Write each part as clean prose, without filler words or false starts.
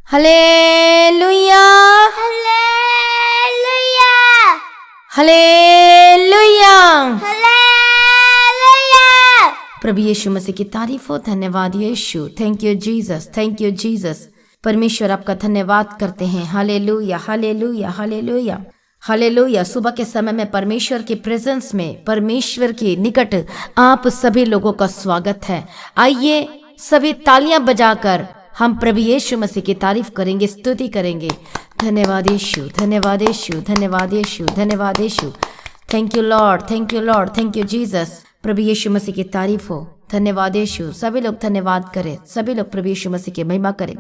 Hallelujah, hallelujah, hallelujah. Hallelujah. प्रभु यीशु मसीह की तारीफ हो। धन्यवाद यीशु। Thank you Jesus, thank you Jesus. परमेश्वर आपका धन्यवाद करते हैं। Hallelujah, hallelujah, hallelujah, hallelujah. सुबह के समय में परमेश्वर की प्रेजेंस में, परमेश्वर के निकट आप सभी लोगों का स्वागत है। आइए सभी तालियां बजाकर हम प्रभु यीशु मसीह की तारीफ करेंगे, स्तुति करेंगे। धन्यवाद यीशु, धन्यवाद यीशु, धन्यवाद यीशु, धन्यवाद यीशु। Thank you lord, thank you lord, thank you Jesus. प्रभु यीशु मसीह की तारीफ हो। धन्यवाद यीशु। सभी लोग धन्यवाद करें, सभी लोग प्रभु यीशु मसीह की महिमा करें।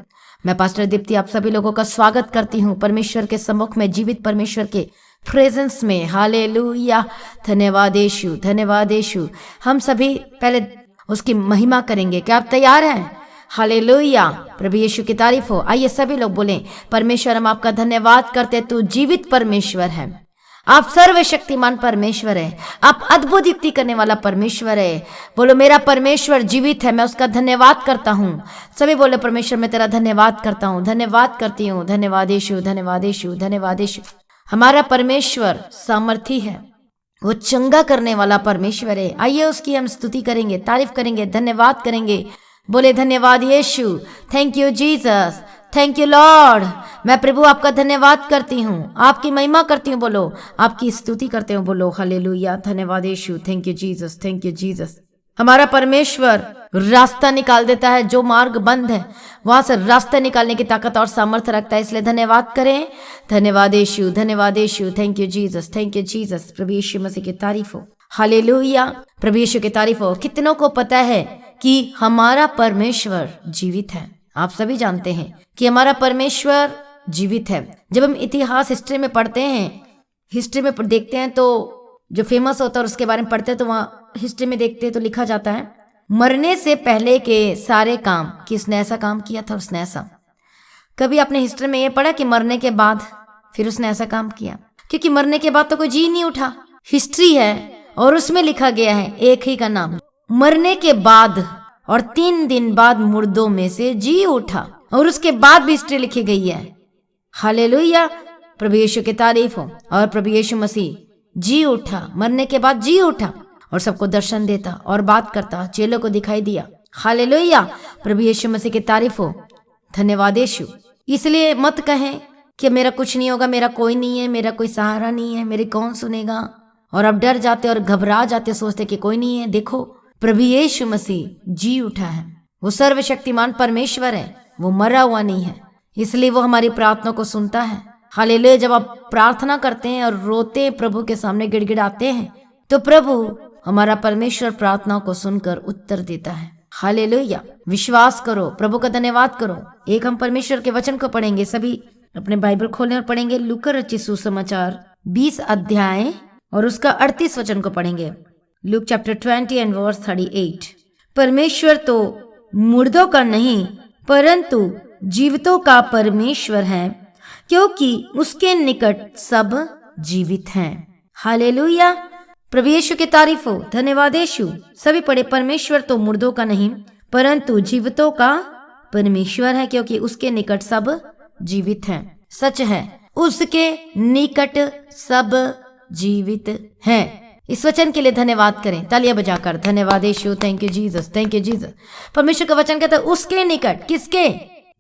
मैं पास्टर दीप्ति आप सभी लोगों का स्वागत करती हूँ परमेश्वर के सम्मुख में, जीवित परमेश्वर के प्रेजेंस में। हालेलुया, धन्यवाद यीशु, धन्यवाद यीशु। हम सभी पहले उसकी महिमा करेंगे। क्या आप तैयार हैं? हालेलुया, प्रभु यीशु की तारीफ हो। आइए सभी लोग बोलें, परमेश्वर हम आपका धन्यवाद करते, तू जीवित परमेश्वर है, आप सर्वशक्तिमान परमेश्वर है, आप अद्भुत युक्ति करने वाला परमेश्वर है। बोलो मेरा परमेश्वर जीवित है, मैं उसका धन्यवाद करता हूँ। सभी बोले परमेश्वर मैं तेरा धन्यवाद करता हूँ, धन्यवाद करती हूँ। धन्यवाद यीशु, धन्यवाद यीशु, धन्यवाद यीशु। हमारा परमेश्वर सामर्थी है, वो चंगा करने वाला परमेश्वर है। आइए उसकी हम स्तुति करेंगे, तारीफ करेंगे, धन्यवाद करेंगे। बोले धन्यवाद यीशु, thank you Jesus, thank you lord. मैं प्रभु आपका धन्यवाद करती हूँ, आपकी महिमा करती हूँ। बोलो आपकी स्तुति करते हूँ। बोलो हालेलुया, धन्यवाद यीशु, thank you Jesus, thank you Jesus. हमारा परमेश्वर रास्ता निकाल देता है, जो मार्ग बंद है वहां से रास्ता निकालने की ताकत और सामर्थ्य रखता है, इसलिए धन्यवाद करें। धन्यवाद यीशु, धन्यवाद यीशु, thank you Jesus, thank you Jesus. प्रभु यीशु मसीह की तारीफ हो। हालेलुया, प्रभु यीशु की तारीफ हो। कितनों को पता है कि हमारा परमेश्वर जीवित है? आप सभी जानते हैं कि हमारा परमेश्वर जीवित है। जब हम इतिहास हिस्ट्री में पढ़ते हैं, हिस्ट्री में देखते हैं, तो जो फेमस होता है उसके बारे में पढ़ते हैं, तो वहाँ हिस्ट्री में देखते हैं तो लिखा जाता है मरने से पहले के सारे काम, किसने ऐसा काम किया था, उसने ऐसा। कभी आपने हिस्ट्री में ये पढ़ा कि मरने के बाद फिर उसने ऐसा काम किया? क्योंकि मरने के बाद तो कोई जी नहीं उठा। हिस्ट्री है और उसमें लिखा गया है एक ही का नाम, मरने के बाद और 3 दिन बाद मुर्दों में से जी उठा, और उसके बाद भी हिस्ट्री लिखी गई है। हालेलुया, प्रभु यीशु की तारीफ हो। और प्रभु यीशु मसीह जी उठा, मरने के बाद जी उठा और सबको दर्शन देता और बात करता, चेलों को दिखाई दिया। हालेलुया, प्रभु यीशु मसीह की तारीफ हो। धन्यवाद यीशु। इसलिए मत कहें कि मेरा कुछ नहीं होगा, मेरा कोई नहीं है, मेरा कोई सहारा नहीं है, मेरी कौन सुनेगा, और अब डर जाते और घबरा जाते, सोचते कि कोई नहीं है। देखो प्रभु यीशु मसीह जी उठा है, वो सर्वशक्तिमान परमेश्वर है, वो मरा हुआ नहीं है, इसलिए वो हमारी प्रार्थना को सुनता है। हालेलुया, जब आप प्रार्थना करते हैं और रोते हैं, प्रभु के सामने गिड़गिड़ाते हैं, तो प्रभु हमारा परमेश्वर प्रार्थनाओं को सुनकर उत्तर देता है। हालेलुया, विश्वास करो, प्रभु का धन्यवाद करो। एक हम परमेश्वर के वचन को पढ़ेंगे, सभी अपने बाइबल खोलें और पढ़ेंगे लूका रचित सुसमाचार 20 अध्याय और उसका 38 वचन को पढ़ेंगे। Luke chapter 20 and verse 38। परमेश्वर तो मुर्दों का नहीं परंतु जीवितों का परमेश्वर है, क्योंकि उसके निकट सब जीवित हैं। हालेलुया, प्रभु यीशु की तारीफ हो। धन्यवाद यीशु। सभी पढ़े, परमेश्वर तो मुर्दों का नहीं परंतु जीवितों का परमेश्वर है, क्योंकि उसके निकट सब जीवित हैं। सच है, उसके निकट सब जीवित हैं। इस वचन के लिए धन्यवाद करें, तालियां बजाकर। धन्यवाद यीशु, thank you Jesus, thank you Jesus. परमेश्वर का वचन कहता है उसके निकट, किसके?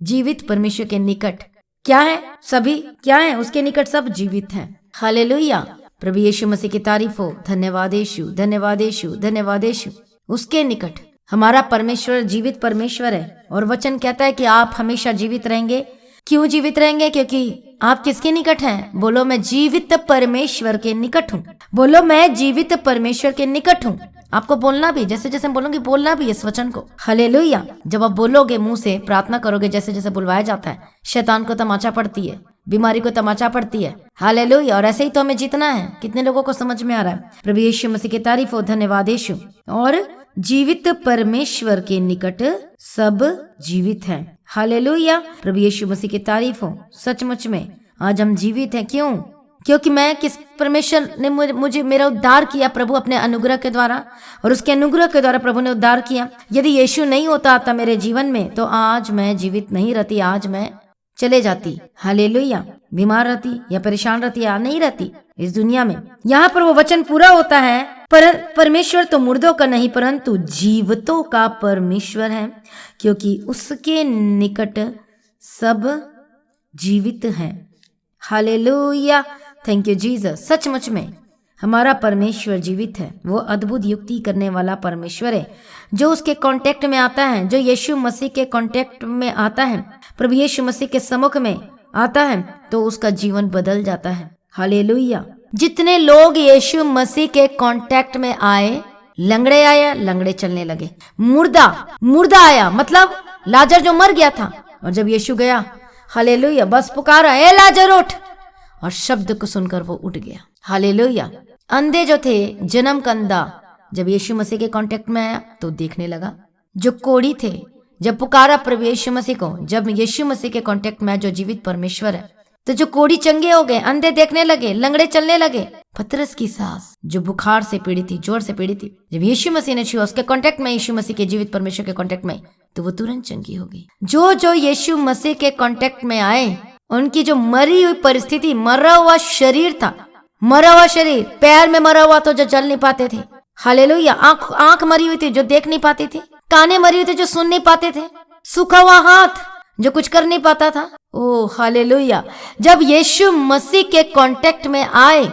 जीवित परमेश्वर के निकट क्या है? सभी क्या है? उसके निकट सब जीवित हैं। हालेलुया, प्रभु यीशु मसीह की तारीफ हो। धन्यवाद यीशु, धन्यवाद यीशु, धन्यवाद यीशु। उसके निकट हमारा परमेश्वर जीवित परमेश्वर है, और वचन कहता है कि आप हमेशा जीवित रहेंगे। क्यों जीवित रहेंगे? क्योंकि आप किसके निकट हैं? बोलो मैं जीवित परमेश्वर के निकट हूँ। बोलो मैं जीवित परमेश्वर के निकट हूँ। आपको बोलना भी, जैसे जैसे बोलूंगी बोलना भी इस वचन को। हालेलुया, जब आप बोलोगे, मुंह से प्रार्थना करोगे, जैसे जैसे बुलवाया जाता है, शैतान को तमाचा पड़ती है, बीमारी को तमाचा पड़ती है। हालेलुया, और ऐसे ही तो हमें जीतना है। कितने लोगों को समझ में आ रहा है? प्रभु यीशु मसीह की तारीफ हो। धन्यवाद यीशु। और जीवित परमेश्वर के निकट सब जीवित हैं। हालेलुया, प्रभु यीशु मसीह की तारीफ हो। सचमुच में आज हम जीवित हैं। क्यों? क्योंकि मैं किस परमेश्वर ने मुझे मेरा उद्धार किया, प्रभु अपने अनुग्रह के द्वारा, और उसके अनुग्रह के द्वारा प्रभु ने उद्धार किया। यदि यीशु नहीं होता आता मेरे जीवन में, तो आज मैं जीवित नहीं रहती, आज मैं चले जाती, हालेलुया, बीमार रहती या परेशान रहती या नहीं रहती इस दुनिया में। यहाँ पर वो वचन पूरा होता है, परमेश्वर तो मुर्दों का नहीं परंतु जीवितों का परमेश्वर है, क्योंकि उसके निकट सब जीवित हैं। Hallelujah, thank you Jesus. सचमुच में हमारा परमेश्वर जीवित है। वो अद्भुत युक्ति करने वाला परमेश्वर है। जो उसके कांटेक्ट में आता है, जो यीशु मसीह के कांटेक्ट में आता है, प्रभु यीशु मसीह के सम्मुख में आता है, तो उसका जीवन बदल जाता है। हालेलुया। जितने लोग यीशु मसीह के कांटेक्ट में आए, लंगड़े आया, लंगड़े चलने लगे। मुर्दा आया, मतलब लाजर जो मर गया था, और जब यीशु गया, हालेलुया, बस पुकारा, ए लाजर उठ, और शब्द को सुनकर वो उठ गया। हालेलुया। अंधे जो थे, जन्म का अंधा, जब यीशु मसीह के कांटेक्ट में आया तो देखने लगा। जो कोढ़ी थे, जब पुकारा प्रभु यीशु मसीह को, जब यीशु मसीह के कांटेक्ट में आया जो जीवित परमेश्वर है, तो जो कोढ़ी चंगे हो गए, अंधे देखने लगे, लंगड़े चलने लगे। पतरस की सास जो बुखार से पीड़ित थी, जोर से पीड़ित थी, जब यीशु मसीह ने छुआ उसके कांटेक्ट में, यीशु मसीह के जीवित परमेश्वर के कांटेक्ट में, तो वो तुरंत चंगी हो गई। जो यीशु मसीह के कांटेक्ट में आए, उनकी जो मरी हुई परिस्थिति, मरा हुआ शरीर था, मरा हुआ शरीर, पैर में मरा हुआ तो जो चल नहीं पाते थे, हालेलुया, आंख मरी हुई थी जो देख नहीं पाती थी, काने मरी हुई थी जो सुन नहीं पाते थे, सूखा हुआ हाथ जो कुछ कर नहीं पाता था। ओ हालेलुया। जब यीशु मसीह के कांटेक्ट में आए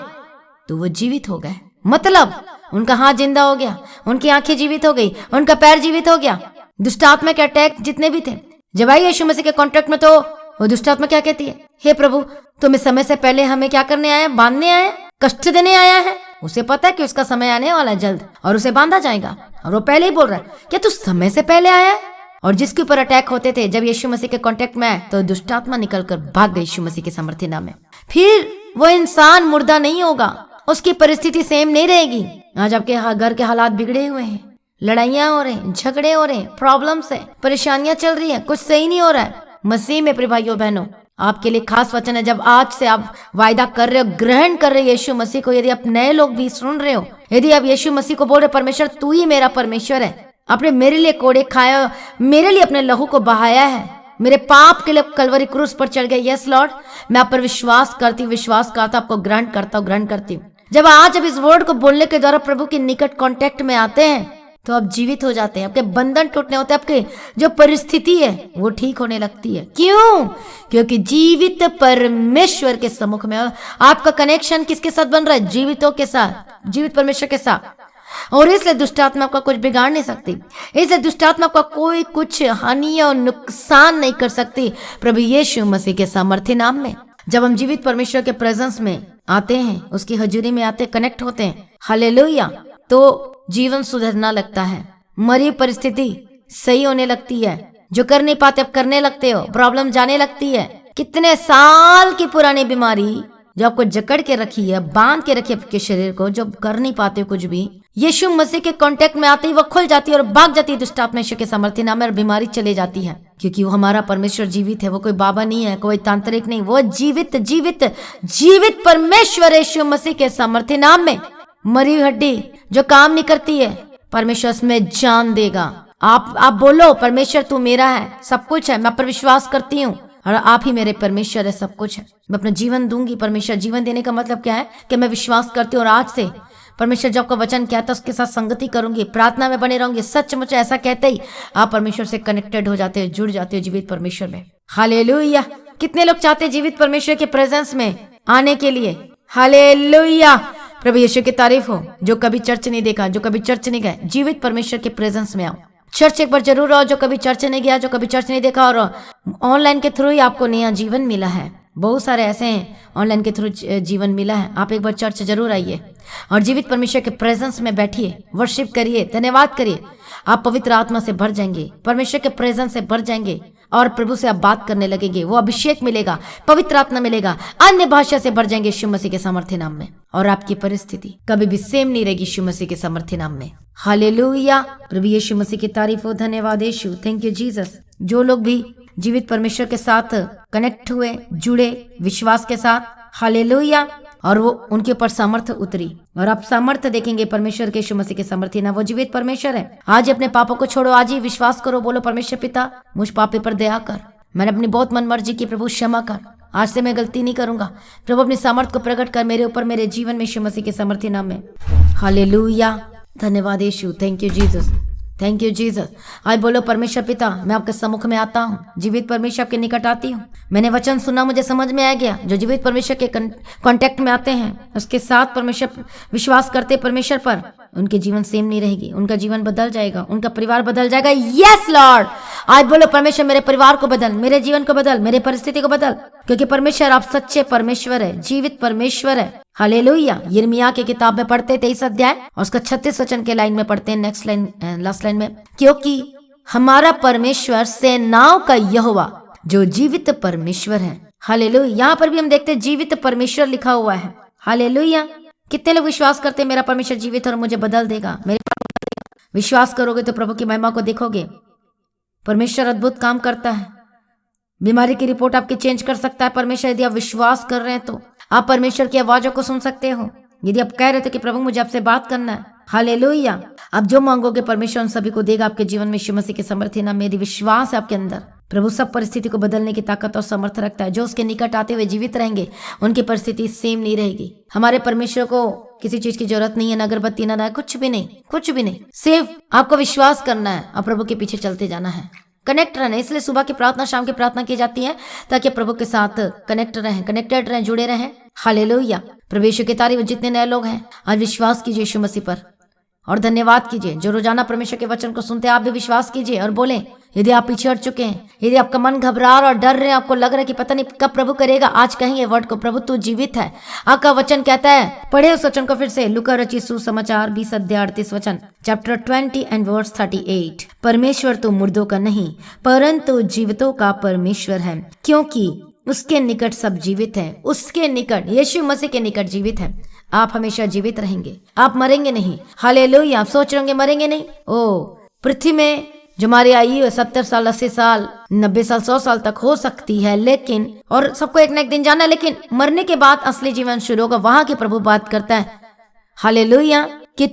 तो वो जीवित हो गए। मतलब उनका हाथ जिंदा हो गया, उनकी आंखें जीवित हो गई, उनका पैर जीवित हो गया। दुष्ट आत्मा के अटैक जितने भी थे, जब आई यीशु मसीह के कांटेक्ट में, तो वो दुष्ट आत्मा क्या कहती है, हे प्रभु, तुम्हें समय से पहले हमें क्या करने आया, बांधने आया, कष्ट देने आया है। उसे पता है कि उसका समय आने वाला है जल्द और उसे बांधा जाएगा, और वो पहले ही बोल रहा है, क्या तू समय से पहले आया है? और जिसके ऊपर अटैक होते थे, जब यीशु मसीह के कांटेक्ट में आए तो दुष्ट आत्मा निकलकर भाग गई यीशु मसीह के सामर्थ्य नाम में। फिर वो इंसान मुर्दा नहीं होगा, उसकी परिस्थिति सेम नहीं रहेगी। आज आपके घर के हालात बिगड़े हुए हैं, लड़ाइयां हो रही, झगड़े हो रहे, प्रॉब्लम्स है, परेशानियां चल रही है, कुछ सही नहीं हो रहा है। मसीह में प्रिय भाइयों बहनों, आपके लिए खास वचन है। जब आज से आप वायदा कर रहे हो, ग्रहण कर रहे हो यीशु मसीह को, यदि आप नए लोग भी सुन रहे हो, यदि आप यीशु मसीह को बोल रहे, परमेश्वर तू ही मेरा परमेश्वर है, आपने मेरे लिए कोड़े खाया, मेरे लिए अपने लहू को बहाया है, मेरे पाप के लिए कलवरी क्रूस पर चढ़ गए। यस लॉर्ड, मैं आप पर विश्वास करती हूँ, विश्वास करता, आपको ग्रहण करता हूँ, ग्रहण करती हूँ। जब आज अब इस वर्ड को बोलने के द्वारा प्रभु के निकट कांटेक्ट में आते हैं, तो आप जीवित हो जाते हैं, आपके बंधन टूटने होते हैं, आपके जो परिस्थिति है वो ठीक होने लगती है। क्यों? क्योंकि जीवित परमेश्वर के सम्मुख में आपका कनेक्शन किसके साथ बन रहा है? जीवितों के साथ, जीवित परमेश्वर के साथ। और इसलिए दुष्ट आत्मा आपका कुछ बिगाड़ नहीं सकती, इसलिए दुष्ट आत्मा आपका कोई कुछ हानि और नुकसान नहीं कर सकती प्रभु यीशु मसीह के सामर्थ्य नाम में। जब हम जीवित परमेश्वर के प्रेजेंस में आते हैं, उसकी हजूरी में आते, कनेक्ट होते हैं, हालेलुया, तो जीवन सुधरना लगता है, मरी परिस्थिति सही होने लगती है, जो कर नहीं पाते अब करने लगते हो, प्रॉब्लम जाने लगती है। कितने साल की पुरानी बीमारी जो आपको जकड़ के रखी है, बांध के रखी है आपके शरीर को, जो कर नहीं पाते हो कुछ भी, यीशु मसीह के कांटेक्ट में आते ही वो खुल जाती है और भाग जाती है दुष्ट आत्मा के सामर्थ्य नाम में, और बीमारी चले जाती है। क्योंकि वो हमारा परमेश्वर जीवित है, वो कोई बाबा नहीं है, कोई तांत्रिक नहीं, वो जीवित जीवित जीवित परमेश्वर यीशु मसीह के सामर्थ्य नाम में। मरी हड्डी जो काम नहीं करती है, परमेश्वर उसमें जान देगा। आप बोलो, परमेश्वर तू मेरा है, सब कुछ है, मैं पर विश्वास करती हूँ और आप ही मेरे परमेश्वर है, सब कुछ है, मैं अपना जीवन दूंगी। परमेश्वर जीवन देने का मतलब क्या है? कि मैं विश्वास करती हूँ और आज से परमेश्वर जो आपका वचन कहता है उसके साथ संगति करूंगी, प्रार्थना में बने रहूंगी। सचमुच ऐसा कहते ही आप परमेश्वर से कनेक्टेड हो जाते हो, जुड़ जाते हो जीवित परमेश्वर में। हालेलुया। कितने लोग चाहते हैं जीवित परमेश्वर के प्रेजेंस में आने के लिए? हालेलुया, प्रभु यीशु की तारीफ हो। जो कभी चर्च नहीं देखा, जो कभी चर्च नहीं गए, जीवित परमेश्वर के प्रेजेंस में आओ। चर्च एक बार जरूर आओ, जो कभी चर्च नहीं गया, जो कभी चर्च नहीं देखा, और ऑनलाइन के थ्रू ही आपको नया जीवन मिला है। बहुत सारे ऐसे हैं ऑनलाइन के थ्रू जीवन मिला है। आप एक बार चर्च जरूर आइए और जीवित परमेश्वर के प्रेजेंस में बैठिए, वर्शिप करिए, धन्यवाद करिए। आप पवित्र आत्मा से भर जाएंगे, परमेश्वर के प्रेजेंस से भर जाएंगे और प्रभु से आप बात करने लगेंगे। वो अभिषेक मिलेगा, पवित्र आत्मा मिलेगा, अन्य भाषा से भर जाएंगे यीशु मसीह के सामर्थ्य नाम में, और आपकी परिस्थिति कभी भी सेम नहीं रहेगी यीशु मसीह के सामर्थ्य नाम में। हालेलुया, प्रभु यीशु मसीह की तारीफ हो। धन्यवाद यीशु, थैंक यू जीसस। जो लोग भी जीवित परमेश्वर के साथ कनेक्ट हुए, जुड़े विश्वास के साथ, हालेलुया, और वो उनके ऊपर सामर्थ्य उतरी और आप सामर्थ्य देखेंगे परमेश्वर के यीशु मसीह के सामर्थ्य ना। वो जीवित परमेश्वर है। आज अपने पापों को छोड़ो, आज ही विश्वास करो, बोलो परमेश्वर पिता मुझ पापी पर दया कर, मैंने अपनी बहुत मन मर्जी की, प्रभु क्षमा कर, आज से मैं गलती नहीं करूंगा। प्रभु अपनी सामर्थ को प्रकट कर मेरे ऊपर, मेरे जीवन में, यीशु मसीह के सामर्थ्य नाम में। हालेलुया, धन्यवाद यीशु, thank you Jesus, thank you Jesus. आज बोलो, परमेश्वर पिता, मैं आपके सम्मुख में आता हूँ, जीवित परमेश्वर के निकट आती हूँ। मैंने वचन सुना, मुझे समझ में आ गया, जो जीवित परमेश्वर के कांटेक्ट में आते हैं, उसके साथ परमेश्वर विश्वास करते परमेश्वर पर, उनके जीवन सेम नहीं रहेगी, उनका जीवन बदल जाएगा, उनका परिवार बदल जाएगा। यस लॉर्ड, आज बोलो, परमेश्वर मेरे परिवार को बदल, मेरे जीवन को बदल, मेरे परिस्थिति को बदल, क्योंकि परमेश्वर आप सच्चे परमेश्वर है, जीवित परमेश्वर है। हालेलुया। यिर्मयाह की किताब में पढ़ते 23 अध्याय और उसका 36 वचन के लाइन में पढ़ते हैं, नेक्स्ट लाइन, लास्ट लाइन में, क्योंकि हमारा परमेश्वर सेनाओं का यहोवा जो जीवित परमेश्वर है। हालेलुया। यहाँ पर भी हम देखते हैं जीवित परमेश्वर लिखा हुआ है। हालेलुया। कितने लोग विश्वास करते हैं मेरा परमेश्वर जीवित है और मुझे बदल देगा, मेरे विश्वास करोगे तो प्रभु की महिमा को देखोगे। परमेश्वर अद्भुत काम करता है, बीमारी की रिपोर्ट आपकी चेंज कर सकता है परमेश्वर। यदि आप विश्वास कर रहे हैं तो आप परमेश्वर की आवाजों को सुन सकते हो। यदि आप कह रहे थे कि प्रभु मुझे आपसे बात करना है, हालेलुया, आप जो मांगोगे परमेश्वर उन सभी को देगा आपके जीवन में, यीशु मसीह के सामर्थ्य नाम में। यदि विश्वास है आपके अंदर, प्रभु सब परिस्थिति को बदलने की ताकत और सामर्थ्य रखता है। जो उसके निकट आते हुए जीवित रहेंगे उनकी परिस्थिति सेम नहीं रहेगी। हमारे परमेश्वर को किसी चीज की जरूरत नहीं है, ना अगरबत्ती, ना कुछ भी नहीं, कुछ भी नहीं। सिर्फ आपको विश्वास करना है और प्रभु के पीछे चलते जाना है, कनेक्ट रहना है। इसलिए सुबह की प्रार्थना, शाम की प्रार्थना की जाती है ताकि प्रभु के साथ कनेक्ट रहें, कनेक्टेड रहें, जुड़े रहें। हालेलुया। प्रभु यीशु की तारीफ। जितने नए लोग हैं आज विश्वास कीजिए यीशु मसीह पर और धन्यवाद कीजिए। जो रोजाना परमेश्वर के वचन को सुनते हैं आप भी विश्वास कीजिए और बोलें, यदि आप पीछे हट चुके हैं, यदि आपका मन घबरा और डर रहे हैं, आपको लग रहा है कि पता नहीं कब प्रभु करेगा, आज कहेंगे वर्ड को, प्रभु तू जीवित है। आपका वचन कहता है, पढ़े उस वचन को फिर से, लूका रचित सुसमाचार 20 अध्याय 38 वचन, चैप्टर 20 एंड वर्स 38। परमेश्वर तो मुर्दों का नहीं परंतु जीवितों का परमेश्वर है, क्योंकि उसके निकट सब जीवित हैं। उसके निकट, यीशु मसीह के निकट जीवित है। आप हमेशा जीवित रहेंगे, आप मरेंगे नहीं। हालेलुया। आप सोच रहे होंगे मरेंगे नहीं। ओ, पृथ्वी में जो हमारी आयु 70 साल, 80 साल, 90 साल, 100 साल तक हो सकती है, लेकिन और सबको एक ना एक दिन जाना है, लेकिन मरने के बाद असली जीवन शुरू होगा। वहां की प्रभु बात करता है, हालेलुया, कि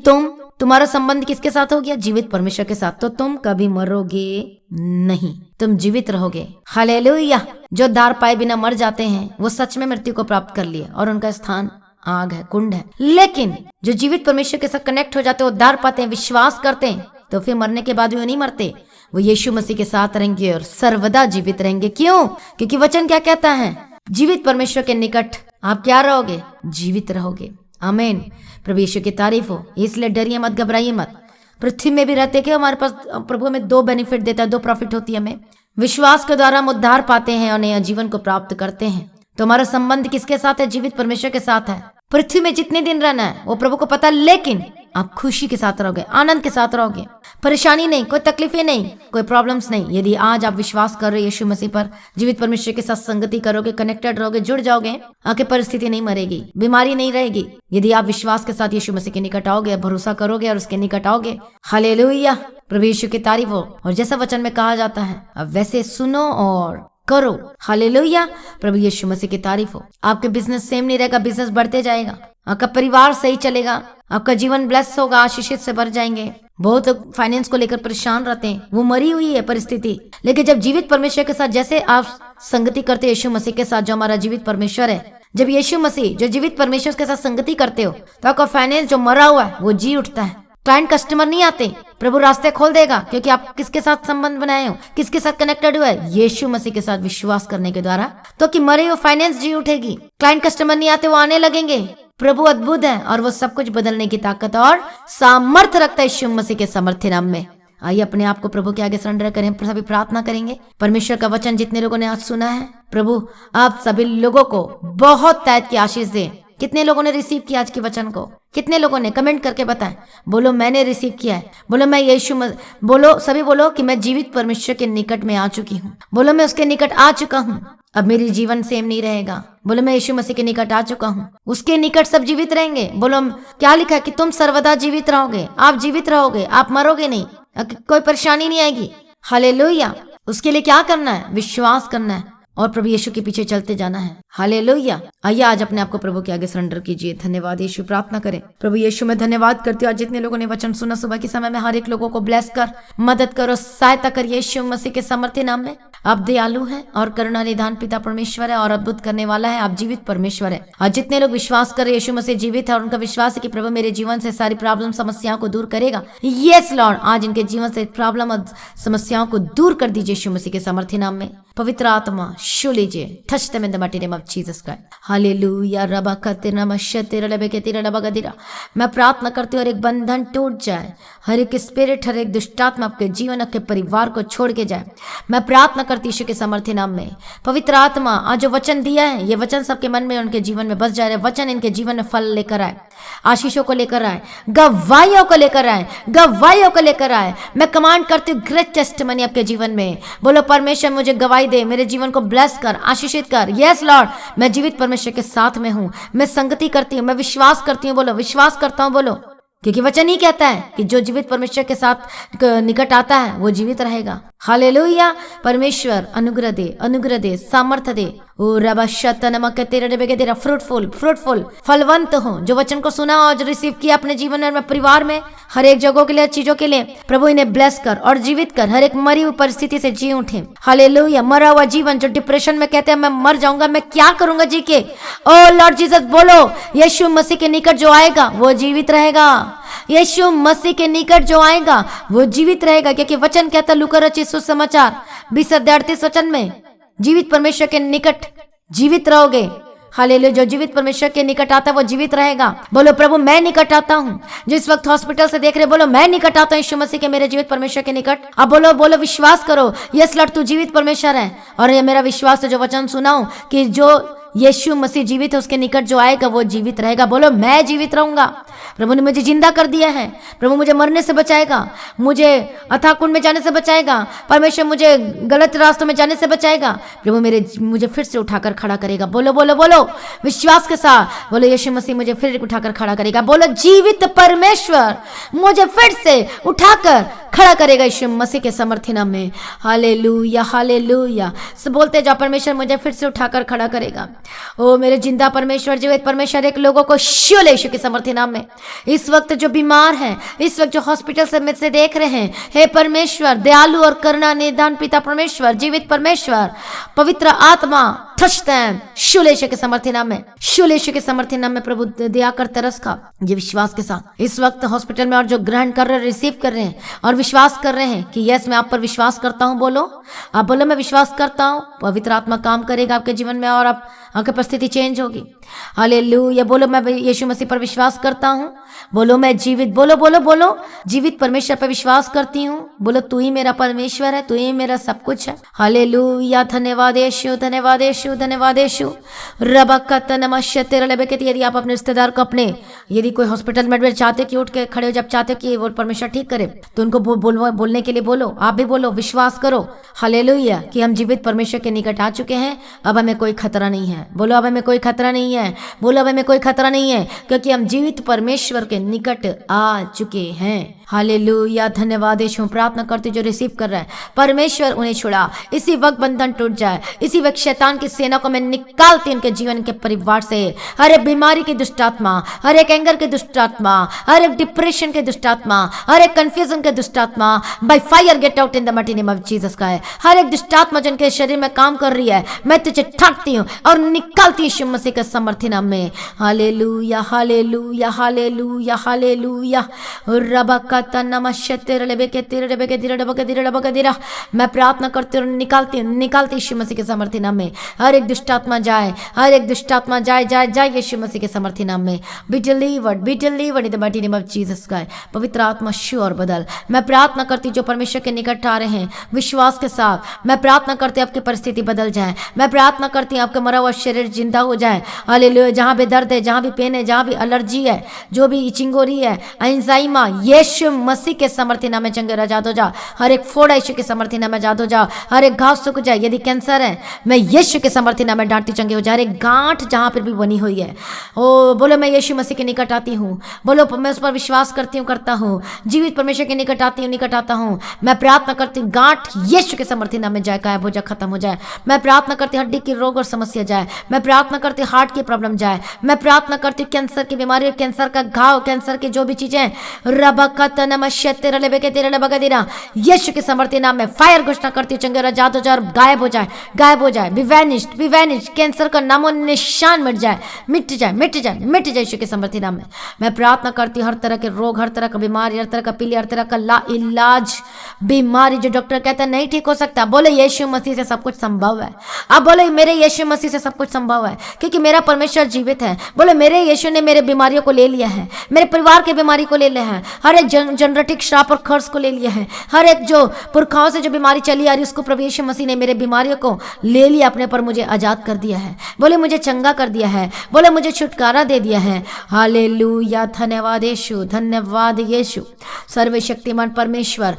तुम्हारा संबंध किसके साथ हो गया? जीवित परमेश्वर के साथ। तो तुम कभी मरोगे नहीं, तुम जीवित रहोगे। हालेलुया। जो दार पाए बिना मर जाते हैं वो सच में मृत्यु को प्राप्त कर लिए और उनका स्थान आग है, कुंड है। लेकिन जो जीवित परमेश्वर के साथ कनेक्ट हो जाते हैं, वो दार पाते हैं, विश्वास करते हैं, तो फिर मरने के बाद भी वो नहीं मरते, वो यीशु मसीह के साथ रहेंगे और सर्वदा जीवित रहेंगे। क्यों? क्योंकि वचन क्या कहता है? जीवित परमेश्वर के निकट आप क्या रहोगे? जीवित रहोगे। आमीन। प्रभु यीशु की तारीफ हो। इसलिए डरिए मत, घबराइए मत। पृथ्वी में भी रहते कि हमारे पास प्रभु हमें 2 बेनिफिट देता है, 2 प्रॉफिट होती है हमें। विश्वास के द्वारा हम उद्धार पाते हैं और नया जीवन को प्राप्त करते हैं। तो हमारा संबंध किसके साथ है? जीवित परमेश्वर के साथ है। पृथ्वी में जितने दिन रहना है वो प्रभु को पता, लेकिन आप खुशी के साथ रहोगे, आनंद के साथ रहोगे, परेशानी नहीं, कोई तकलीफें नहीं, कोई प्रॉब्लम्स नहीं। यदि आज आप विश्वास कर रहे हो यीशु मसीह पर, जीवित परमेश्वर के साथ संगति करोगे, कनेक्टेड रहोगे, जुड़ जाओगे, आपकी परिस्थिति नहीं मरेगी, बीमारी नहीं रहेगी। यदि आप विश्वास के साथ यीशु मसीह के निकट आओगे, भरोसा करोगे और उसके निकट आओगे। हालेलुया। प्रभु यीशु की तारीफ हो। और जैसा वचन में कहा जाता है, अब वैसे सुनो और करो। हालेलुया। प्रभु यीशु मसीह की तारीफ हो। आपके बिजनेस सेम नहीं रहेगा, बिजनेस बढ़ते जाएगा, आपका परिवार सही चलेगा, आपका जीवन ब्लेस होगा, आशीषित से भर जाएंगे। बहुत फाइनेंस को लेकर परेशान रहते हैं, वो मरी हुई है परिस्थिति, लेकिन जब जीवित परमेश्वर के साथ जैसे आप संगति करते हो, यीशु मसीह के साथ जो हमारा जीवित परमेश्वर है, जब यीशु मसीह जो जीवित परमेश्वर के साथ संगति करते हो तो आपका फाइनेंस जो मरा हुआ है वो जी उठता है। क्लाइंट कस्टमर नहीं आते, प्रभु रास्ते खोल देगा, क्योंकि आप किसके साथ संबंध बनाए हो, किसके साथ कनेक्टेड हुआ है? यीशु मसीह के साथ विश्वास करने के द्वारा। तो कि मरे हो फाइनेंस जी उठेगी, क्लाइंट कस्टमर नहीं आते, वो आने लगेंगे। प्रभु अद्भुत है और वो सब कुछ बदलने की ताकत और सामर्थ्य रखता है यीशु मसीह के सामर्थ्य नाम में। आइए अपने आप को प्रभु के आगे सरेंडर करें, सभी प्रार्थना करेंगे। परमेश्वर का वचन जितने लोगों ने आज सुना है, प्रभु आप सभी लोगों को बहुत तैत की आशीष दे। कितने लोगों ने रिसीव किया आज के वचन को? कितने लोगों ने? कमेंट करके बताएं। बोलो मैंने रिसीव किया है। बोलो मैं बोलो, सभी बोलो कि मैं जीवित परमेश्वर के निकट में आ चुकी हूँ। बोलो मैं उसके निकट आ चुका हूँ, अब मेरी जीवन सेम नहीं रहेगा। बोलो मैं यीशु मसीह के निकट आ चुका हूँ, उसके निकट सब जीवित रहेंगे। बोलो क्या लिखा है कि तुम सर्वदा जीवित रहोगे, आप जीवित रहोगे, आप मरोगे नहीं, कोई परेशानी नहीं आएगी। हालेलुया। उसके लिए क्या करना है? विश्वास करना है और प्रभु यीशु के पीछे चलते जाना है। हालेलुया। आइए आज अपने आप को प्रभु के आगे सरेंडर कीजिए। धन्यवाद यीशु। प्रार्थना करें। प्रभु यीशु मैं धन्यवाद करती हूँ आज जितने लोगों ने वचन सुना, सुबह के समय में हर एक लोगों को ब्लेस कर, मदद करो, सहायता कर यीशु मसीह के सामर्थ्य नाम में। आप दयालु हैं और करुणा निधान पिता परमेश्वर है और अद्भुत करने वाला है। आप जीवित परमेश्वर है। और जितने लोग विश्वास कर रहे यीशु मसीह जीवित है और उनका विश्वास है कि प्रभु मेरे जीवन से सारी प्रॉब्लम समस्याओं को दूर करेगा। यस लॉर्ड, आज इनके जीवन से प्रॉब्लम और समस्याओं को दूर कर दीजिए यीशु मसीह के सामर्थ्य नाम में। पवित्र आत्मा छू लीजिए, touch them in the mighty name of Jesus Christ. Hallelujah. रबा कतिरा मशतिरा लबे केतिरा लबा गदिरा। मैं प्रार्थना करती हूँ हर एक बंधन टूट जाए, हर एक स्पिरिट, हर एक दुष्टात्मा आपके जीवन, आपके परिवार को छोड़ के जाए। मैं प्रार्थना करती यीशु के सामर्थ्य नाम में। पवित्र आत्मा आज जो वचन दिया है, ये वचन सबके मन में, उनके जीवन में बस जाए। वचन इनके जीवन में फल लेकर आए, आशीषों को लेकर आए, गवाहियों को लेकर आए, गवाहियों को लेकर आए। मैं कमांड करती हूँ ग्रेट टेस्टिमनी आपके जीवन में। बोलो परमेश्वर मुझे गवाही दे, मेरे जीवन को ब्लेस कर, आशीषित कर। यस लॉर्ड, मैं जीवित परमेश्वर के साथ में हूँ। मैं संगति करती हूँ, मैं विश्वास करती हूँ। बोलो विश्वास करता हूँ। बोलो, क्योंकि वचन ही कहता है कि जो जीवित परमेश्वर के साथ निकट आता है वो जीवित रहेगा। हालेलुया। परमेश्वर अनुग्रह दे, सामर्थ्य दे। ओ रबा शतनमक तेरे बेगे तेरा फ्रूटफुल फलवंत हो। जो वचन को सुना और जो रिसीव किया अपने जीवन में, परिवार में, हर एक जगहों के लिए, चीजों के लिए, प्रभु इन्हें ब्लेस कर और जीवित कर। हर एक मरी हुई परिस्थिति से जी उठे। हालेलुया। मरा हुआ जीवन, जो डिप्रेशन में कहते हैं मैं मर जाऊंगा, मैं क्या करूंगा जी के, ओ लॉर्ड जीसस बोलो यीशु मसीह के निकट जो आएगा वो जीवित रहेगा। यीशु मसीह के निकट जो आएगा वो जीवित रहेगा, क्योंकि वचन कहता लूका रचित सुसमाचार 20:38 वचन में, जीवित परमेश्वर के निकट जीवित रहोगे। हालेलुया। जो जीवित परमेश्वर के निकट आता है वो जीवित रहेगा। बोलो प्रभु मैं निकट आता हूँ। जिस वक्त हॉस्पिटल से देख रहे, बोलो मैं निकट आता हूँ यीशु मसीह के, मेरे जीवित परमेश्वर के निकट। अब बोलो विश्वास करो, यस लॉर्ड तू जीवित परमेश्वर है। और ये मेरा विश्वास है जो वचन सुनाऊं कि जो यीशु मसीह जीवित है उसके निकट जो आएगा वो जीवित रहेगा। बोलो मैं जीवित रहूंगा। प्रभु ने मुझे जिंदा कर दिया है। प्रभु मुझे मरने से बचाएगा, मुझे अथाह कुंड में जाने से बचाएगा। परमेश्वर मुझे गलत रास्तों में जाने से बचाएगा। प्रभु मुझे फिर से उठाकर खड़ा करेगा। बोलो विश्वास के साथ बोलो यीशु मसीह मुझे फिर उठाकर खड़ा करेगा। बोलो जीवित परमेश्वर मुझे फिर से उठाकर खड़ा करेगा यीशु मसीह के सामर्थ्य नाम में। Hallelujah hallelujah. सब बोलते जाओ परमेश्वर मुझे फिर से उठाकर खड़ा करेगा। ओ मेरे जिंदा परमेश्वर, जीवित परमेश्वर, एक लोगों को शूल यीशु के सामर्थ्य नाम में। इस वक्त जो बीमार हैं, इस वक्त जो हॉस्पिटल से देख रहे हैं, हे परमेश्वर दयालु और करुणा निधान पिता परमेश्वर, जीवित परमेश्वर, पवित्र आत्मा टच देम शूल यीशु के सामर्थ्य नाम में। शूल यीशु के सामर्थ्य नाम में प्रभु दया कर तरस खा। ये विश्वास के साथ इस वक्त हॉस्पिटल में और जो ग्रहण कर रहे हैं, रिसीव कर रहे हैं और विश्वास कर रहे हैं कि यस मैं आप पर विश्वास करता हूं। बोलो आप बोलो मैं विश्वास करता हूं। पवित्र आत्मा काम करेगा आपके जीवन में और आपकी परिस्थिति चेंज होगी। हालेलुया। बोलो मैं यीशु मसीह पर विश्वास करता हूं। बोलो मैं जीवित, बोलो जीवित परमेश्वर पर विश्वास करती हूँ। बोलो तू ही मेरा परमेश्वर है, तू ही मेरा सब कुछ है। हालेलुया। धन्यवाद यीशु, धन्यवाद यीशु, धन्यवाद यीशु। रबकत नमस्य तेरे लेबे के। यदि आप अपने रिश्तेदार को अपने, यदि कोई हॉस्पिटल में चाहते कि उठ के खड़े हो, जब चाहते कि वो परमेश्वर ठीक करे, तो उनको बोलने के लिए बोलो। आप भी बोलो, विश्वास करो हालेलुया कि हम जीवित परमेश्वर के निकट आ चुके हैं। अब हमें कोई खतरा नहीं है। बोलो अब हमें कोई खतरा नहीं है। बोलो अब हमें कोई खतरा नहीं है, क्योंकि हम जीवित परमेश्वर के निकट आ चुके हैं। हालेलुया। धन्यवाद यीशु। प्रार्थना करते जो रिसीव कर रहा है, परमेश्वर उन्हें छुड़ा। इसी वक्त बंधन टूट जाए। इसी वक्त शैतान की सेना को मैं निकालती उनके जीवन के परिवार से। हर एक बीमारी की दुष्टात्मा, हर एक एंगर की दुष्टात्मा, हर एक डिप्रेशन के दुष्टात्मा, हर एक कंफ्यूजन के दुष्टात्मा, bye fire get out in the mighty name of Jesus का है। हर एक दुष्टात्मा जिनके शरीर में काम कर रही है, मैं तुझे ठाकती हूँ और निकालती यीशु मसीह के सामर्थ्य नाम में। Hallelujah hallelujah hallelujah hallelujah. मैं प्रार्थना करती हूँ, निकालती यीशु मसीह के सामर्थ्य नाम में। हर एक दुष्टात्मा जाए, हर एक दुष्टात्मा जाए यीशु मसीह के सामर्थ्य नाम में। B delivered in the mighty name of Jesus का। पवित्र आत्मा शू और बदल। मैं प्रार्थना करती जो परमेश्वर के निकट आ रहे हैं, विश्वास के साथ मैं प्रार्थना करती आपकी परिस्थिति बदल जाए। मैं प्रार्थना करती हूँ आपका मरा हुआ शरीर जिंदा हो जाए। हालेलुया। जहाँ भी दर्द है, जहाँ भी पेन है, जहाँ भी एलर्जी है, जो भी इचिंग हो रही है, एंजाइमा, यीशु मसीह के सामर्थ्य नाम में चंगे आजाद हो जा। हर एक फोड़ा यीशु के सामर्थ्य नाम में आजाद हो जा। हर एक घाव सूख जाए। यदि कैंसर है, मैं यीशु के सामर्थ्य नाम में डांटती चंगे हो जा। हर एक गांठ जहाँ पर भी बनी हुई है, ओ बोलो मैं यीशु मसीह के निकट आती हूँ। बोलो मैं उस पर विश्वास करती हूँ, करता हूँ। जीवित परमेश्वर के निकट आती हूँ, निकट आता हूँ। मैं प्रार्थना करती हूँ गांठ यीशु के सामर्थ्य नाम में जाए, गायब हो जाए, खत्म हो जाए। मैं प्रार्थना करती हूँ हड्डी की रोग और समस्या जाए। मैं प्रार्थना करती हूँ हार्ट की प्रॉब्लम जाए। मैं प्रार्थना करती हूँ कैंसर की बीमारी, कैंसर का घाव, कैंसर की जो भी चीजें, रबकत यीशु के समर्थी नाम में फायर घोषणा करती हूँ, चंगे और आजाद हो जाए और गायब हो जाए, गायब हो जाए, बी वैनिश्ड। कैंसर का नामो निशान मिट जाए, मिट जाए, मिट जाए, मिट जाए यीशु के समर्थी नाम में। मैं प्रार्थना करती हूँ, हर तरह के रोग, हर तरह का बीमारी, हर तरह का पीली, हर तरह का ला इलाज बीमारी जो डॉक्टर कहता है नहीं ठीक हो सकता, बोले यीशु मसीह से सब कुछ संभव है। अब बोले मेरे यीशु मसीह से सब कुछ संभव है, क्योंकि मेरा परमेश्वर जीवित है। बोले मेरे यीशु ने मेरे बीमारियों को ले लिया है, मेरे परिवार की बीमारी को ले लिया है, हर एक जनरेटिक श्राप और कर्ज को ले लिया है, हर एक जो पुरखाओं से जो बीमारी चली आ रही उसको प्रभु यीशु मसीह ने मेरे बीमारियों को ले लिया अपने पर, मुझे आजाद कर दिया है। बोले मुझे चंगा कर दिया है, बोले मुझे छुटकारा दे दिया है। हालेलुया, धन्यवाद यीशु, धन्यवाद यीशु। सर्वशक्तिमान परमेश्वर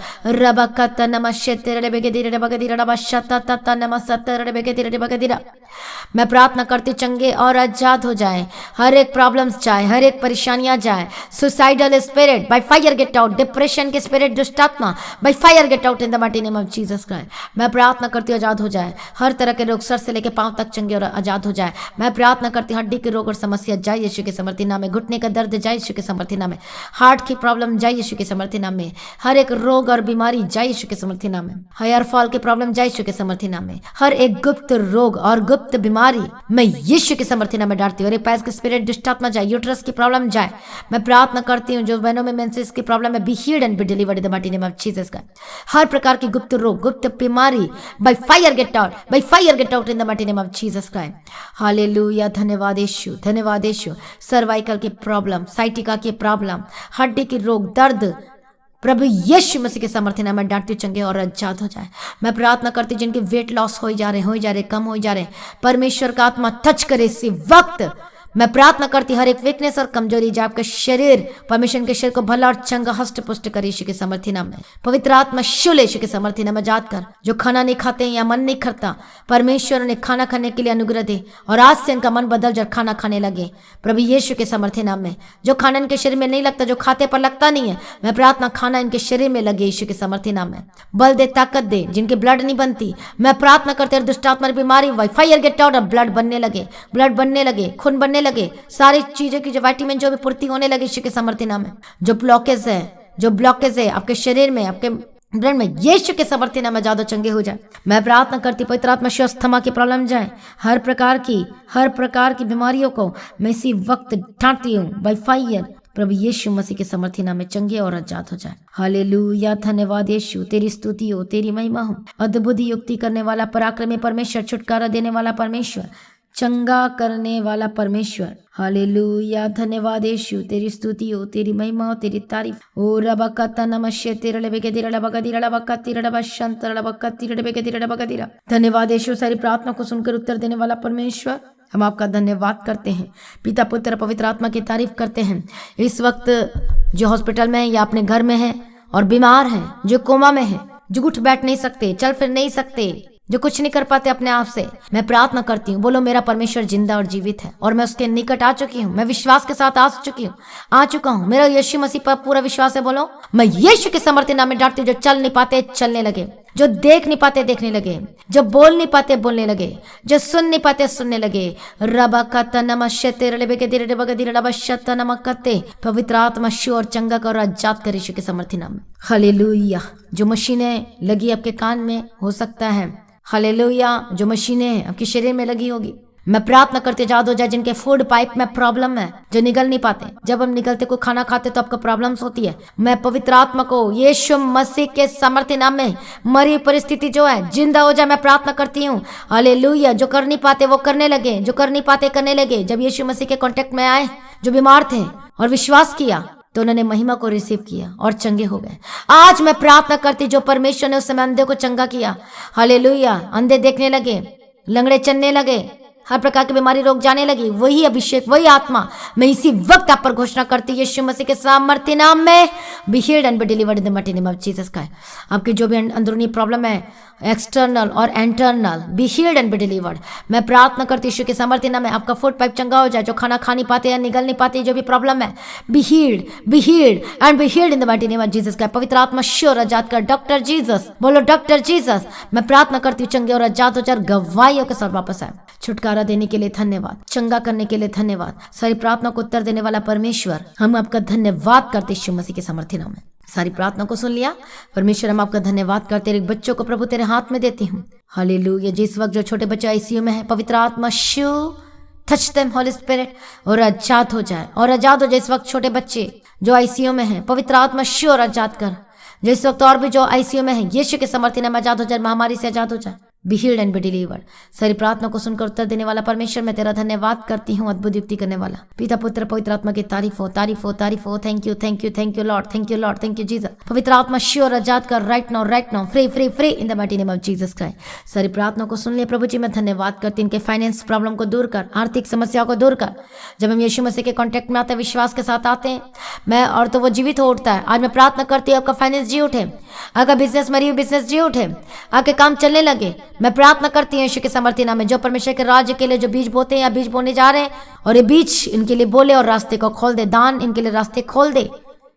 मैं प्रार्थना करती चंगे और आजाद हो जाए, हर एक प्रॉब्लम्स जाए, हर एक परेशानियां जाए। Suicidal spirit bye fire get out, depression के स्पिरिट दुष्ट आत्मा bye fire get out in the mighty name of Jesus Christ. मैं प्रार्थना करती हूँ आजाद हो जाए, हर तरह के रोग सर से लेकर पांव तक चंगे और आजाद हो जाए। मैं प्रार्थना करती हूँ हड्डी के रोग और समस्या जाए यीशु के समर्थी नाम में, घुटने का दर्द जाए यीशु के समर्थी नाम में, हार्ट की प्रॉब्लम जाए यीशु के समर्थी नाम में, हर एक रोग और बीमारी जाए यीशु के समर्थी नाम में, हेयर फॉल की प्रॉब्लम जाए यीशु के समर्थी नाम में, हर एक गुप्त रोग और गुप्त बीमारी मैं यीशु के समर्थी नाम में डालती हूँ। और पैस के स्पिरिट दुष्टात्मा जाए, यूट्रस की प्रॉब्लम जाए। मैं प्रार्थना करती हूँ जो बहनों में मेंसेस की प्रॉब्लम है, be healed and be delivered in the mighty name of Jesus Christ. हर प्रकार की गुप्त रोग, गुप्त बीमारी by fire get out, by fire get out in the mighty name of Jesus Christ. Hallelujah, धन्यवाद यीशु, धन्यवाद यीशु। सर्वाइकल की प्रॉब्लम, साइटिका की प्रॉब्लम, हड्डी की रोग, दर्द प्रभु यीशु मसीह के समर्थन में डांटती चंगे और आजाद हो जाए। मैं प्रार्थना करती जिनके वेट लॉस हो जा रहे, कम हो जा रहे, परमेश्वर का आत्मा टच करे इसी वक्त। मैं प्रार्थना करती हर एक वीकनेस और कमजोरी जो आपका शरीर, परमेश्वर के शरीर को भला और चंगा हष्ट पुष्ट करे यीशु के समर्थी नाम में। पवित्र आत्मा शुल यीशु के समर्थी नाम में आजाद कर। जो खाना नहीं खाते या मन नहीं करता, परमेश्वर ने खाना खाने के लिए अनुग्रह दे और आज से इनका मन बदल जाए, खाना खाने लगे प्रभु यीशु के समर्थी नाम में। जो खाना इनके शरीर में नहीं लगता, जो खाते पर लगता नहीं है, मैं प्रार्थना खाना इनके शरीर में लगे यीशु के समर्थी नाम में। बल दे, ताकत दे, जिनकी ब्लड नहीं बनती, मैं प्रार्थना करते दुष्ट आत्मा बीमारी वाइफायर गेट आउट, ब्लड बनने लगे, ब्लड बनने लगे, खून बनने लगे, सारी चीजों की जो विटामिन जो भी पूर्ति होने लगी यीशु के समर्थी नाम में। जो ब्लॉकेज है आपके शरीर में, आपके ब्लड में, यीशु के समर्थी नाम में ज्यादा चंगे हो जाए। मैं प्रार्थना करती पवित्र आत्मा अस्थमा की प्रॉब्लम जाए, हर प्रकार की बीमारियों को मैं इसी वक्त डांटती हूँ बाय फायर प्रभु यीशु मसीह के समर्थी नाम में, चंगे और आजाद हो जाए। हालेलुया, धन्यवाद यीशु, तेरी स्तुति हो, तेरी महिमा हो। अद्भुत युक्ति करने वाला पराक्रमी परमेश्वर, छुटकारा देने वाला परमेश्वर, चंगा करने वाला परमेश्वर। हालेलुया, धन्यवाद यीशु, तेरी स्तुति हो, तेरी महिमा हो, तेरी तारीफ। ओ रबकता नमस्ते तेरे बेके तेरे बकती रबका तेरे रबशंत रबका तेरे बेके तेरे बकतीरा। धन्यवाद यीशु, सारी प्रार्थना को सुनकर उत्तर देने वाला परमेश्वर, हम आपका धन्यवाद करते हैं। पिता पुत्र पवित्र आत्मा की तारीफ करते हैं। इस वक्त जो हॉस्पिटल में है या अपने घर में है और बीमार है, जो कोमा में है, जो उठ बैठ नहीं सकते, चल फिर नहीं सकते, जो कुछ नहीं कर पाते अपने आप से, मैं प्रार्थना करती हूँ, बोलो मेरा परमेश्वर जिंदा और जीवित है और मैं उसके निकट आ चुकी हूँ। मैं विश्वास के साथ आ चुका हूँ। मेरा यीशु मसीह पर पूरा विश्वास है। बोलो मैं यीशु के समर्थी नाम में डांटती हूँ। जो चल नहीं पाते चलने लगे, जो देख नहीं पाते देखने लगे, जो बोल नहीं पाते बोलने लगे, जो सुन नहीं पाते सुनने लगे। पवित्र आत्मा शु और चंगा कर आजाद कर यीशु के समर्थी नाम में। हालेलुया। जो मशीनें लगी आपके कान में हो सकता है, हालेलुया, जो मशीनें आपके शरीर में लगी होगी, मैं प्रार्थना करते आजाद हो जाए। जिनके फूड पाइप में प्रॉब्लम है, जो निगल नहीं पाते, जब हम निगलते को खाना खाते तो आपको प्रॉब्लम्स होती है, मैं पवित्र आत्मा को यीशु मसीह के समर्थी नाम में मरी परिस्थिति जो है जिंदा हो जाए। मैं प्रार्थना करती हूँ, हालेलुया। जो कर नहीं पाते वो करने लगे, जो कर नहीं पाते करने लगे। जब यीशु मसीह के कांटेक्ट में आए, जो बीमार थे और विश्वास किया तो उन्होंने महिमा को रिसीव किया और चंगे हो गए। आज मैं प्रार्थना करती, जो परमेश्वर ने उस समय अंधे को चंगा किया, हालेलुया, अंधे देखने लगे, लंगड़े चलने लगे, हर प्रकार की बीमारी रोक जाने लगी, वही अभिषेक, वही आत्मा मैं इसी वक्त आप पर घोषणा करती यीशु मसीह के सामर्थ्य नाम में, B healed and be delivered in the mighty name of Jesus Christ. आपकी जो भी अंदरूनी प्रॉब्लम है, एक्सटर्नल और internal, B healed and be delivered. मैं प्रार्थना करती यीशु के सामर्थ्य नाम में आपका फूड पाइप चंगा हो जाए। जो खाना खा नहीं पाते या निगल नहीं पाते, जो भी प्रॉब्लम है, be healed and be healed in the mighty name of Jesus Christ. पवित्र आत्मा श्योर आजाद कर। डॉक्टर जीसस, बोलो डॉक्टर जीसस। मैं प्रार्थना करती हूँ चंगे और आजाद हो जाए, गवाहियों के साथ वापस आए। छुटकारा देने के लिए धन्यवाद, चंगा करने के लिए धन्यवाद। सारी प्रार्थना को उत्तर देने वाला परमेश्वर, हम आपका धन्यवाद करते यीशु मसीह के सामर्थ्य नाम में। सारी प्रार्थना को सुन लिया। परमेश्वर हम आपका धन्यवाद करते, तेरे बच्चों को प्रभु तेरे हाथ में देती हूँ। हालेलुया। जिस वक्त जो छोटे बच्चे आईसीयू में है, पवित्र आत्मा शू टच देम होली स्पिरिट, और आजाद हो जाए, और आजाद हो जाए। इस वक्त छोटे बच्चे जो आईसीयू में हैं, पवित्र आत्मा शू और आजाद कर। जिस वक्त और भी जो आईसीयू में है, यीशु के समर्थी नाम में आजाद हो जाए, महामारी से आजाद हो जाए। B healed and be delivered. सारी प्रार्थना को सुनकर उत्तर देने वाला परमेश्वर, मैं तेरा धन्यवाद करती हूँ। अद्भुत युक्ति करने वाला पिता पुत्र पवित्र आत्मा की तारीफ हो, तारीफ हो, तारीफ हो। Thank you, thank you, thank you lord, thank you lord, thank you Jesus. पवित्र आत्मा श्योर आजाद कर right now, right now, free free free in the mighty name of Jesus Christ. सारी प्रार्थना को सुन लिया प्रभु जी, मैं धन्यवाद करती हूँ। इनके फाइनेंस प्रॉब्लम को दूर कर, आर्थिक समस्याओं को दूर कर। जब हम यीशु मसीह के कॉन्टेक्ट में आते हैं, विश्वास के साथ आते हैं, मैं और तो वो जीवित हो उठता है। आज मैं प्रार्थना करती हूँ आपका फाइनेंस जी उठे, आपका बिजनेस मरी हुई बिजनेस जी उठे, आपके काम चलने लगे। मैं प्रार्थना करती हूँ यीशु के समर्थी नाम में, जो परमेश्वर के राज्य के लिए जो बीज बोते हैं या बीज बोने जा रहे हैं, और ये बीज इनके लिए बोले और रास्ते को खोल दे, दान इनके लिए रास्ते खोल दे।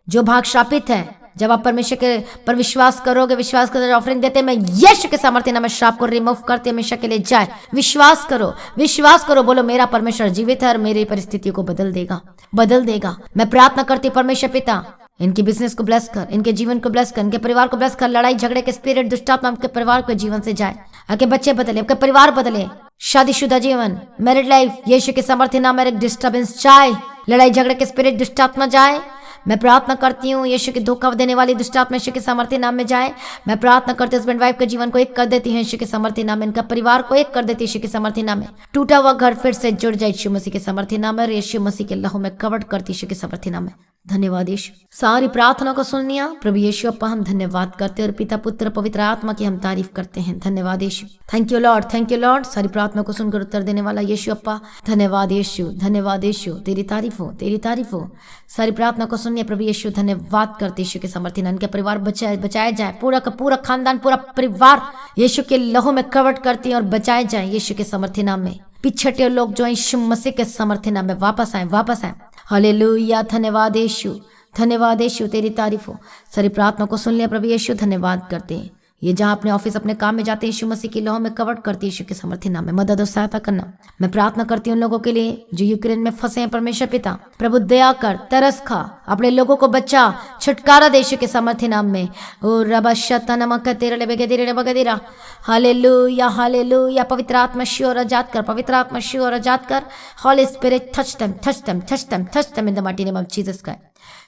जो भाग श्रापित है, जब आप परमेश्वर के पर विश्वास करोगे, विश्वास कर ऑफरिंग देते, मैं यीशु के सामर्थ्य नाम में श्राप को रिमूव करते हमेशा के लिए जाए। विश्वास करो, विश्वास करो, बोलो मेरा परमेश्वर जीवित है और मेरी परिस्थितियों को बदल देगा, बदल देगा। मैं प्रार्थना करती हूँ परमेश्वर पिता, इनके बिजनेस को ब्लेस कर, इनके जीवन को ब्लेस कर, इनके परिवार को ब्लेस कर। लड़ाई झगड़े के स्पिरिट दुष्टात्मा आपके परिवार के जीवन से जाए, आपके बच्चे बदले, आपके परिवार बदले, शादीशुदा जीवन, मैरिड लाइफ, यीशु के सामर्थ्य नाम में डिस्टर्बेंस जाए, लड़ाई झगड़े के स्पिरिट दुष्टात्मा जाए। मैं प्रार्थना करती हूँ यीशु के धोखा देने वाली दुष्टात्मा यीशु के सामर्थ्य नाम में जाए। मैं प्रार्थना करती हूँ हस्बैंड वाइफ के जीवन को एक कर देती हूँ यीशु के सामर्थ्य नाम में, इनका परिवार को एक कर देती है यीशु के सामर्थ्य नाम में। टूटा हुआ घर फिर से जुड़ जाए यीशु मसीह के सामर्थ्य नाम में, यीशु मसीह के लहू में कवर करती यीशु के सामर्थ्य नाम में। धन्यवाद यीशु। सारी प्रार्थना को सुन लिया प्रभु यीशु अप्पा, हम धन्यवाद करते हैं और पिता पुत्र पवित्र आत्मा की हम तारीफ करते हैं। धन्यवाद यीशु, thank you lord, thank you lord. सारी प्रार्थना को सुनकर उत्तर देने वाला यीशु अप्पा, धन्यवाद यीशु, धन्यवाद यीशु, तेरी तारीफ हो, तेरी तारीफ हो। सारी प्रार्थना को सुनिए प्रभु यीशु, धन्यवाद करते यीशु के समर्थी नाम, इनके परिवार बचाया जाए, पूरा का पूरा खानदान, पूरा परिवार यीशु के लहू में कवर करती है और बचाए जाए यीशु के समर्थी नाम में। पिछड़े लोग जो यीशु मसीह के समर्थी नाम में वापस आए, वापस आए। हालेलुया, धन्यवाद यीशु, धन्यवाद यीशु, तेरी तारीफ हो। सारी प्रार्थना को सुन लिया प्रभु यीशु, धन्यवाद करते हैं। ये जहाँ अपने ऑफिस अपने काम में जाते हैं, यीशु मसीह की लहू में कवर करती है यीशु के समर्थी नाम में। मदद और सहायता करना। मैं प्रार्थना करती हूँ उन लोगों के लिए जो यूक्रेन में फंसे हैं, परमेश्वर पिता प्रभु दया कर, तरस खा, अपने लोगों को बचा, छुटकारा दे यीशु के समर्थी नाम में। ओ रबा शता नमक तेरे ले बगेदिरे बगेदिरा। Hallelujah, hallelujah. पवित्र आत्मा श्योर आजाद कर, पवित्र आत्मा श्योर आजाद कर। Holy spirit touch them, touch them, touch them, touch them in the mighty name of Jesus Christ.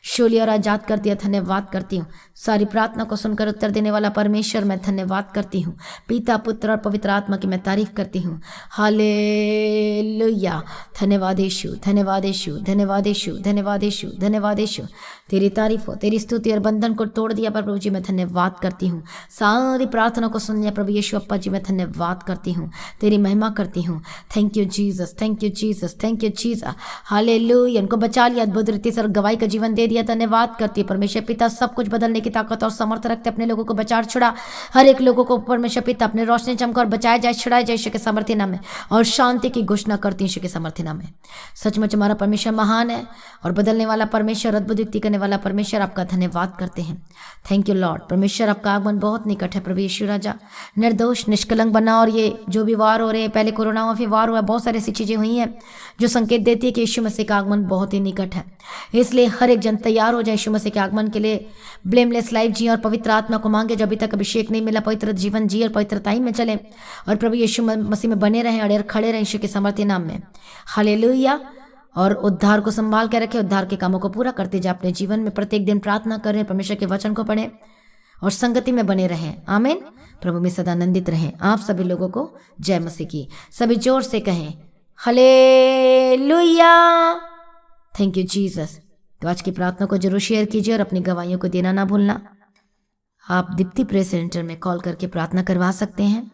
शोली और आजाद कर दिया, धन्यवाद करती हूँ। सारी प्रार्थना को सुनकर उत्तर देने वाला परमेश्वर, मैं धन्यवाद करती हूँ। पिता पुत्र और पवित्र आत्मा की मैं तारीफ करती हूँ। हालेलुया, धन्यवाद यीशु, धन्यवाद यीशु, धन्यवाद यीशु, धन्यवाद यीशु, धन्यवाद यीशु। तेरी तारीफ हो, तेरी स्तुति और बंधन को तोड़ दिया प्रभु जी, मैं धन्यवाद करती हूँ। सारी प्रार्थना को सुन लिया प्रभु यीशु अप्पा जी, मैं धन्यवाद करती हूँ, तेरी महिमा करती हूँ। Thank you Jesus, thank you Jesus, thank you Jesus. Hallelujah, इनको बचा लिया, अद्भुत रीति से गवाही का जीवन दे दिया, धन्यवाद करती है परमेश्वर पिता। सब कुछ बदलने की ताकत और समर्थ रखते, अपने लोगों को बचा छुड़ा, हर एक लोगों को परमेश्वर पिता अपने रोशनी चमका और बचाया जाए, छुड़ाया जाए यीशु के सामर्थ्य नाम में, और शांति की घोषणा करती है यीशु के सामर्थ्य नाम में। सचमुच हमारा परमेश्वर महान है और बदलने वाला परमेश्वर, अद्भुत युक्ति करने वाला परमेश्वर, आपका धन्यवाद करते हैं। Thank you Lord. परमेश्वर आपका आगमन बहुत निकट है प्रभु यीशु राजा। निर्दोष निष्कलंक बना, और ये जो भी वार हो रहे हैं, पहले कोरोना हुआ फिर वार हुआ, बहुत सारी ऐसी चीजें हुई हैं जो संकेत देती है कि यीशु मसीह का आगमन बहुत ही निकट है। इसलिए हर एक जन तैयार हो जाए यीशु मसीह के आगमन के लिए। ब्लेमलेस लाइफ जिए और पवित्र आत्मा को मांगे, जो अभी तक अभिषेक नहीं मिला, पवित्र जीवन जिए और पवित्रताई में चले, और प्रभु यीशु मसीह में बने रहें, अड़े खड़े रहें यीशु के सामर्थ्य नाम में। हालेलुया। और उद्धार को संभाल के रखें, उद्धार के कामों को पूरा करते जाए अपने जीवन में। प्रत्येक दिन प्रार्थना करें, परमेश्वर के वचन को पढ़ें और संगति में बने रहें। आमीन। प्रभु में सदा आनंदित रहें। आप सभी लोगों को जय मसीह की। सभी जोर से कहें हालेलुया, थैंक यू जीसस। तो आज की प्रार्थना को जरूर शेयर कीजिए और अपनी गवाहियों को देना ना भूलना। आप दीप्ति प्रेयर सेंटर में कॉल करके प्रार्थना करवा सकते हैं।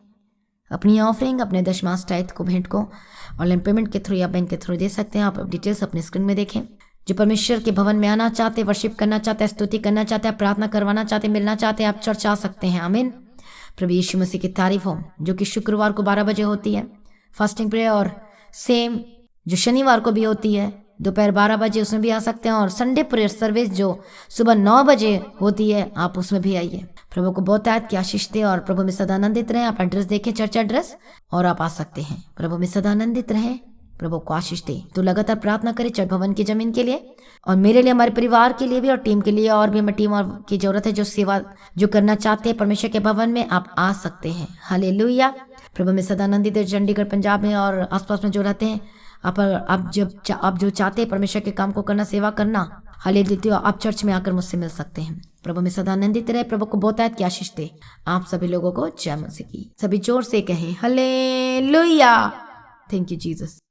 अपनी ऑफरिंग, अपने दशमांश टाइथ को, भेंट को ऑनलाइन पेमेंट के थ्रू या बैंक के थ्रू दे सकते हैं। आप डिटेल्स अपने स्क्रीन में देखें। जो परमेश्वर के भवन में आना चाहते, वर्शिप करना चाहते हैं, स्तुति करना चाहते हैं, प्रार्थना करवाना चाहते, मिलना चाहते हैं, आप चर्च आ सकते हैं। आमीन। प्रभु यीशु मसीह की तारीफ हो। जो कि शुक्रवार को 12 बजे होती है फास्टिंग प्रेयर, और सेम जो शनिवार को भी होती है दोपहर 12 बजे, उसमें भी आ सकते हैं। और संडे प्रेयर सर्विस जो सुबह 9 बजे होती है, आप उसमें भी आइए। प्रभु को बहुत आयत की आशीष दे और प्रभु में सदा आनंदित रहें। आप एड्रेस देखें, चर्च एड्रेस, और आप आ सकते हैं। प्रभु में सदा आनंदित रहें। प्रभु को आशीष दे। तो लगातार प्रार्थना करें चर्च भवन की जमीन के लिए और मेरे लिए, हमारे परिवार के लिए भी और टीम के लिए। और भी हमें टीम और की जरूरत है जो सेवा जो करना चाहते हैं परमेश्वर के भवन में, आप आ सकते हैं। हालेलुया। प्रभु में सदानंदित है चंडीगढ़ पंजाब में और आसपास में जो रहते हैं, आप जो चाहते हैं परमेश्वर के काम को करना, सेवा करना, हालेलुया, आप चर्च में आकर मुझसे मिल सकते हैं। प्रभु में सदानंदित रहे। प्रभु को बहुतायत की आशीष दे। आप सभी लोगों को जय मसीह की। सभी जोर से कहें हालेलुया। Thank you Jesus.